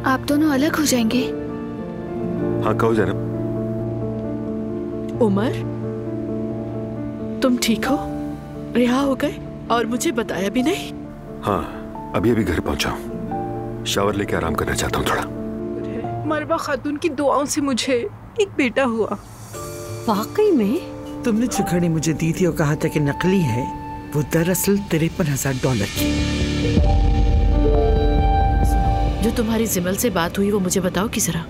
आप दोनों अलग हो जाएंगे? हाँ कहो जैनब। उमर, तुम ठीक हो? रिहा हो गए और मुझे बताया भी नहीं? हाँ अभी अभी घर पहुंचा हूँ, शावर लेके आराम करना चाहता हूँ थोड़ा। मरवा खातून की दुआओं से मुझे एक बेटा हुआ। वाकई में? तुमने जो घड़ी मुझे दी थी और कहा था कि नकली है, वो दरअसल $53,000 की। जो तुम्हारी जिमल से बात हुई वो मुझे बताओ कि जरा।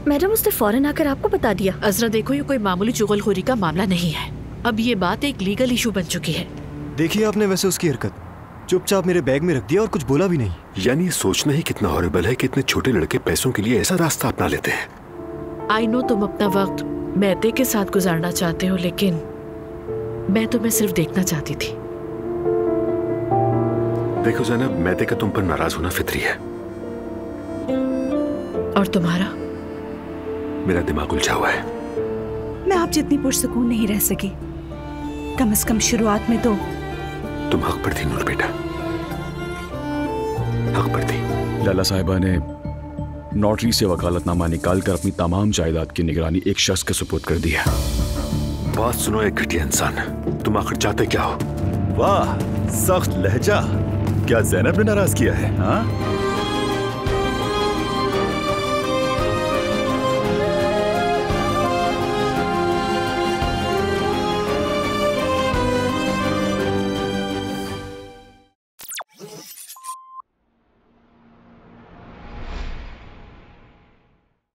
मैडम उसने फौरन आकर आपको बता दिया। अजरा देखो, ये कोई मामूली चुगलखोरी का मामला नहीं है। अब ये बात एक लीगल इशू बन चुकी है। देखिए आपने वैसे उसकी हरकत, चुपचाप मेरे बैग में रख दिया और कुछ बोला भी नहीं। यानी सोचना ही कितना हॉरिबल है कि इतने छोटे लड़के पैसों के लिए ऐसा रास्ता अपना लेते हैं। आई नो तुम अपना वक्त मेहते के साथ गुजारना चाहते हो, लेकिन मैं तुम्हें सिर्फ देखना चाहती थी। देखो जैनब, मेहते का तुम पर नाराज होना फितरी है। और तुम्हारा? मेरा दिमाग उलझा हुआ है। मैं आप जितनी पुरसुकून नहीं रह सकी, कम से कम शुरुआत में तो। तुम हक पर थी नूर बेटा, हक पर थी। लाला साहिबा ने नोटरी से वकालतनामा निकालकर अपनी तमाम जायदाद की निगरानी एक शख्स के सुपुर्द कर दी है। बात सुनो एक घटिया इंसान, तुम आखिर चाहते क्या हो? वाह, सख्त लहजा। क्या ज़ैनब ने नाराज किया है? हाँ?